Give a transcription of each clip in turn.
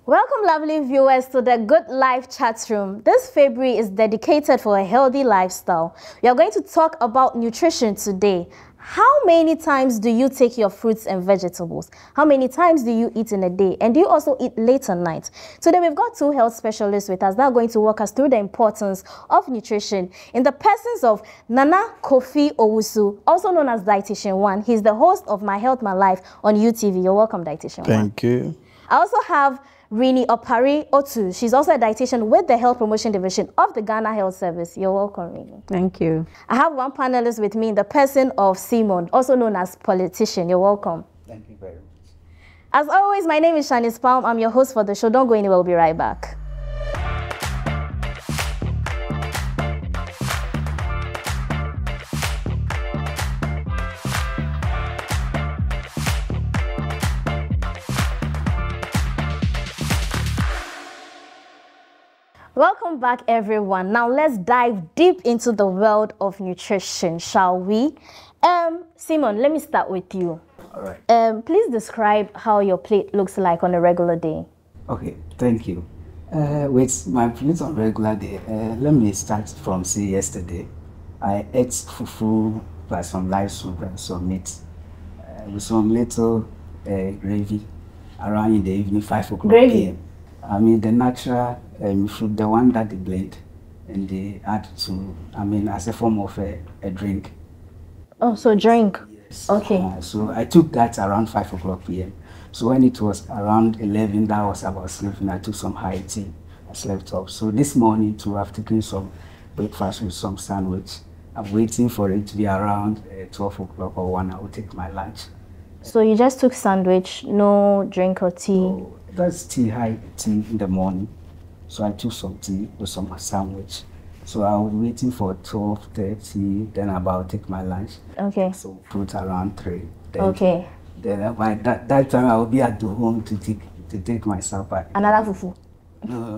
Welcome, lovely viewers, to the Good Life Chatroom. This February is dedicated for a healthy lifestyle. We are going to talk about nutrition today. How many times do you take your fruits and vegetables? How many times do you eat in a day? And do you also eat late at night? Today, we've got two health specialists with us that are going to walk us through the importance of nutrition in the persons of Nana Kofi Owusu, also known as Dietitian One. He's the host of My Health, My Life on UTV. You're welcome, Dietitian One. Thank you. I also have Rini Opari Otu. She's also a dietitian with the Health Promotion Division of the Ghana Health Service. You're welcome, Rini. Thank you. I have one panelist with me in the person of Simon, also known as politician. You're welcome. Thank you very much. As always, my name is Shaniece Palm. I'm your host for the show. Don't go anywhere. We'll be right back. Welcome back, everyone. Now let's dive deep into the world of nutrition, shall we? Simon, let me start with you. All right. Please describe how your plate looks like on a regular day. Okay, thank you. With my plate on regular day, let me start from yesterday. I ate fufu plus some live soup and some meat with some little gravy around in the evening, 5 o'clock p.m. I mean, the natural fruit, the one that they blend and they add to, as a form of a drink. Oh, so drink? Yes. Okay. So I took that around 5 o'clock p.m. So when it was around 11, that was about sleeping. I took some high tea. I slept off. So this morning too, I've taken some breakfast with some sandwich. I'm waiting for it to be around 12 o'clock or 1. I will take my lunch. So you just took sandwich, no drink or tea? Oh, that's tea, high tea in the morning. So I took some tea with some sandwich. So I was waiting for 12:30, then I'll take my lunch. Okay. So fruit around 3. Then, okay. Then by that time I will be at the home to take my supper. Another fufu? No.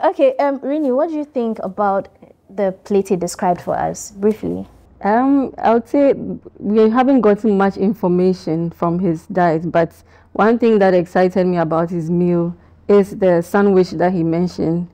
Okay, Rini, what do you think about the plate he described for us, briefly? I would say we haven't gotten much information from his diet, but one thing that excited me about his meal is the sandwich that he mentioned.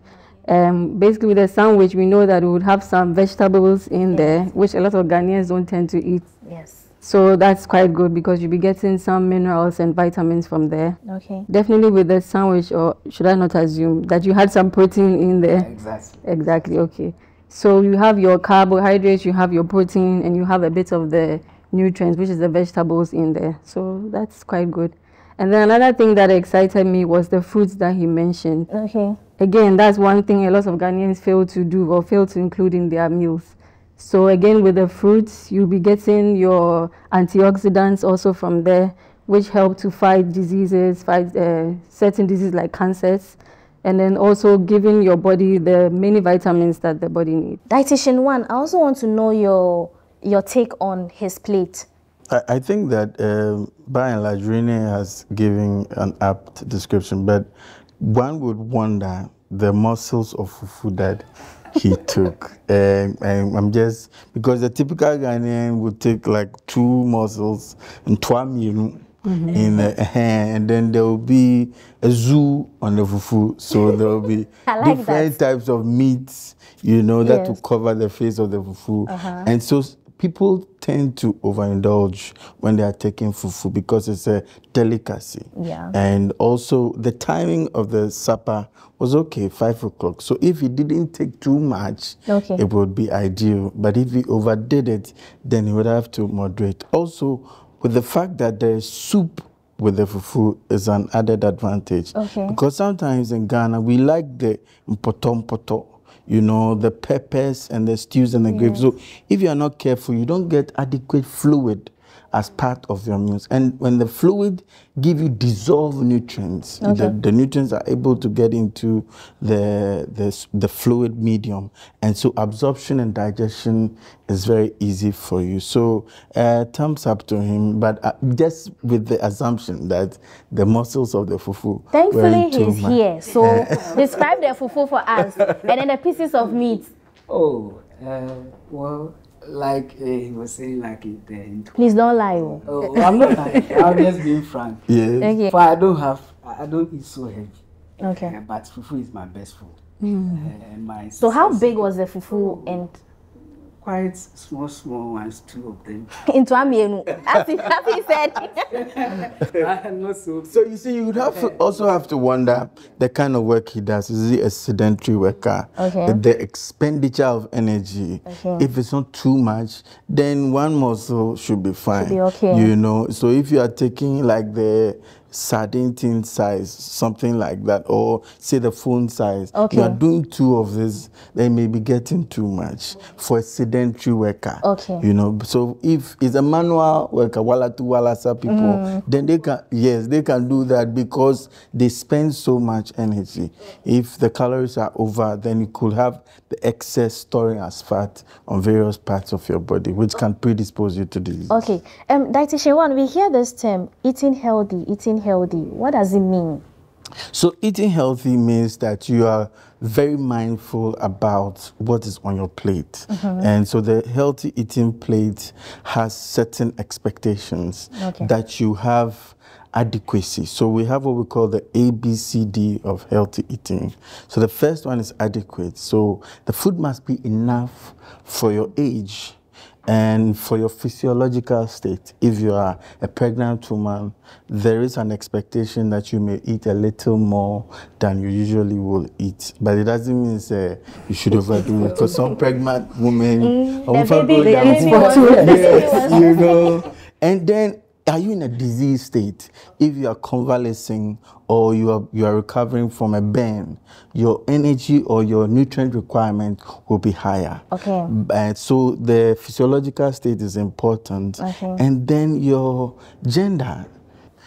Basically, with the sandwich, we know that we would have some vegetables in there, which a lot of Ghanaians don't tend to eat. Yes. So that's quite good because you'll be getting some minerals and vitamins from there. Okay. Definitely with the sandwich, or should I not assume that you had some protein in there? Exactly. Exactly, okay. So you have your carbohydrates, you have your protein, and you have a bit of the nutrients, which is the vegetables in there. So that's quite good. And then another thing that excited me was the fruits that he mentioned. Okay. Again, that's one thing a lot of Ghanaians fail to do or fail to include in their meals. So again, with the fruits, you'll be getting your antioxidants also from there, which help to fight diseases, fight certain diseases like cancers, and then also giving your body the many vitamins that the body needs. Dietitian One, I also want to know your take on his plate. I think that by and large, Rene has given an apt description, but one would wonder the muscles of fufu that he took. I'm just, because the typical Ghanaian would take like 2 mussels and 12 meal in a hand, and then there will be a zoo on the fufu. So there will be like different types of meats, that will cover the face of the fufu. And so people tend to overindulge when they are taking fufu because it's a delicacy. Yeah. And also the timing of the supper was okay, 5 o'clock. So if he didn't take too much, it would be ideal. But if he overdid it, then he would have to moderate. Also, with the fact that there is soup with the fufu is an added advantage. Okay. Because sometimes in Ghana, we like the mpoto, the peppers and the stews and the grapes. So if you are not careful, you don't get adequate fluid as part of your meals. And when the fluid give you dissolved nutrients, the nutrients are able to get into the fluid medium. And so absorption and digestion is very easy for you. So thumbs up to him, but just with the assumption that the muscles of the fufu Thankfully, he's here. So describe the fufu for us and then the pieces of meat. Oh, well, Like he was saying, like it. Please don't lie. Oh, I'm not lying. I'm just being frank. Yes. Okay. For I don't eat so heavy. Okay. But fufu is my best food. My So how sisters- big was the fufu and Quite small ones, 2 of them. into Amienu? As he said. Not so. So you see, you would also have to wonder the kind of work he does. Is he a sedentary worker? Okay. The expenditure of energy. Okay. If it's not too much, then one muscle should be fine. Should be okay. You know. So if you are taking like the sardine tin size, something like that, or say the phone size, Okay. you are doing 2 of this, they may be getting too much for a sedentary worker. Okay. You know, so if it's a manual worker, wala tu wala sa people, then they can do that because they spend so much energy. If the calories are over, then you could have the excess storing as fat on various parts of your body, which can predispose you to disease. Okay. Dietitian One, we hear this term, eating healthy. What does it mean? So eating healthy means that you are very mindful about what is on your plate. And so the healthy eating plate has certain expectations that you have adequacy. So we have what we call the ABCD of healthy eating. So the first one is adequate. So the food must be enough for your age and for your physiological state. If you are a pregnant woman, there is an expectation that you may eat a little more than you usually will eat. But it doesn't mean you should overdo it. Because some pregnant women, you know, and then are you in a disease state? If you are convalescing or you are recovering from a burn, your energy or your nutrient requirement will be higher. Okay. And so the physiological state is important. Okay. And then your gender.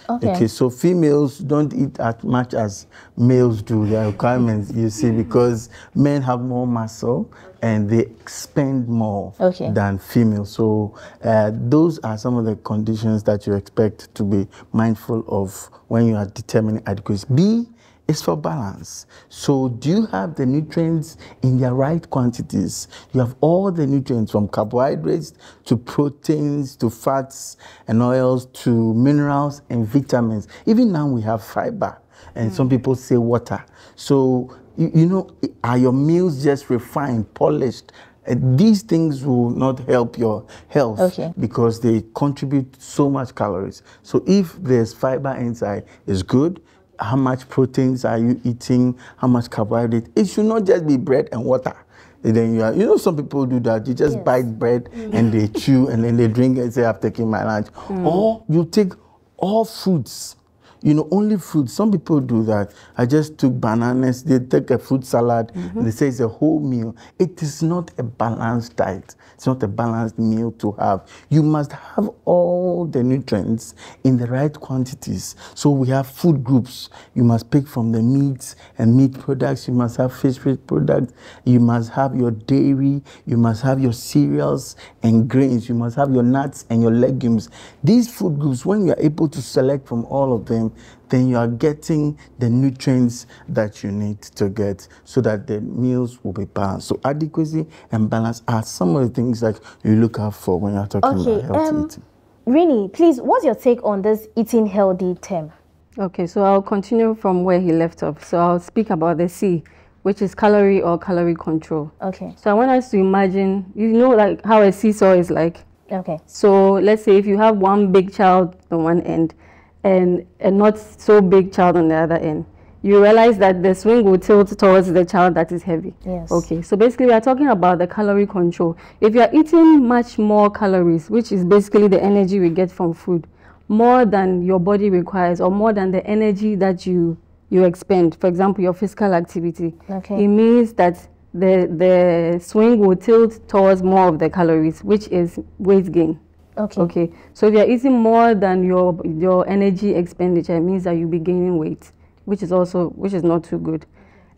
Okay, so females don't eat as much as males do, their requirements, you see, because men have more muscle and they expend more than females. So those are some of the conditions that you expect to be mindful of when you are determining adequacy. B is for balance. So do you have the nutrients in their right quantities? You have all the nutrients from carbohydrates to proteins to fats and oils to minerals and vitamins. Even now we have fiber and some people say water. So, you know, are your meals just refined, polished? These things will not help your health because they contribute so much calories. So if there's fiber inside, it's good. How much proteins are you eating? How much carbohydrate? It should not just be bread and water. And then you know, some people do that. You just bite bread and they chew and then they drink and say, I've taken my lunch. Or you take all fruits. You know, only fruits. Some people do that. I just took bananas. They take a fruit salad. And they say it's a whole meal. It is not a balanced diet. It's not a balanced meal to have. You must have all the nutrients in the right quantities. So we have food groups. You must pick from the meats and meat products. You must have fish products. You must have your dairy. You must have your cereals and grains. You must have your nuts and your legumes. These food groups, when you are able to select from all of them, then you are getting the nutrients that you need to get so that the meals will be balanced. So adequacy and balance are some of the things that you look out for when you're talking about healthy eating. Rini, please, what's your take on this eating healthy term? Okay, so I'll continue from where he left off. So I'll speak about the C, which is calorie or calorie control. Okay. So I want us to imagine, you know, like how a seesaw is like. Okay. So let's say if you have one big child on one end and a not so big child on the other end, you realize that the swing will tilt towards the child that is heavy. Yes. Okay, so basically we are talking about the calorie control. If you are eating much more calories, which is basically the energy we get from food, more than your body requires or more than the energy that you expend, for example, your physical activity, it means that the swing will tilt towards more of the calories, which is weight gain. Okay. So if you're eating more than your energy expenditure, it means that you'll be gaining weight, which is not too good.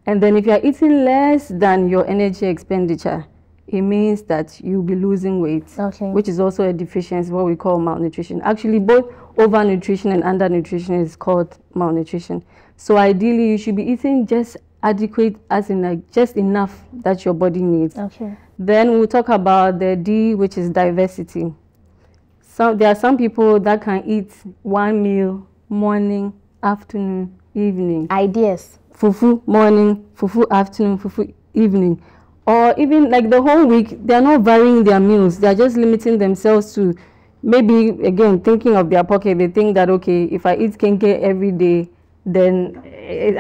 And then if you're eating less than your energy expenditure, it means that you'll be losing weight, which is also a deficiency, what we call malnutrition. Actually, both overnutrition and undernutrition is called malnutrition. So ideally, you should be eating just adequate, as in like just enough that your body needs. Then we'll talk about the D, which is diversity. So there are some people that can eat one meal, morning, afternoon, evening. Ideas. Fufu morning, fufu afternoon, fufu evening. Or even like the whole week, they are not varying their meals. They are just limiting themselves to maybe, again, thinking of their pocket. They think that, okay, if I eat kenke every day, then,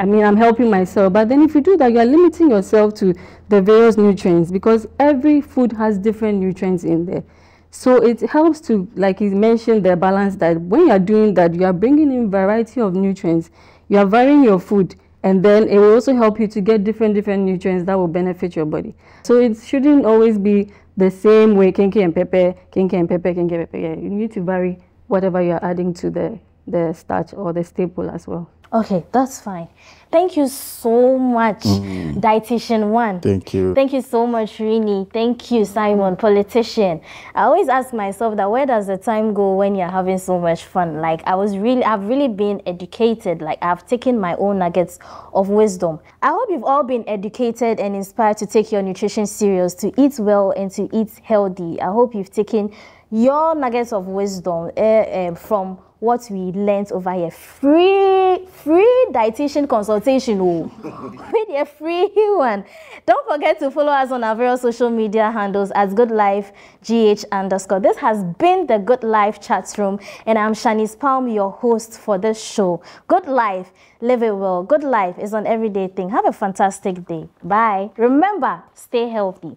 I mean, I'm helping myself. But then if you do that, you're limiting yourself to the various nutrients, because every food has different nutrients in there. So it helps to, like you mentioned, the balance diet. When you're doing that, you are bringing in variety of nutrients. You are varying your food, and then it will also help you to get different nutrients that will benefit your body. So it shouldn't always be the same way, kenke and pepper, kenke and pepper, kenke and pepper. Yeah, you need to vary whatever you're adding to the starch or the staple as well. Okay, that's fine. Thank you so much, Dietitian One. Thank you. Thank you so much, Rini. Thank you, Simon, politician. I always ask myself that where does the time go when you're having so much fun? Like I've really been educated. Like I've taken my own nuggets of wisdom. I hope you've all been educated and inspired to take your nutrition serious, to eat well and to eat healthy. I hope you've taken your nuggets of wisdom from what we learned over here. Free dietitian consultation. Really a free one. Don't forget to follow us on our various social media handles as GoodLifeGH_. This has been the Good Life Chat Room, and I'm Shaniece Palm, your host for this show. Good life, live it well. Good life is an everyday thing. Have a fantastic day. Bye. Remember, stay healthy.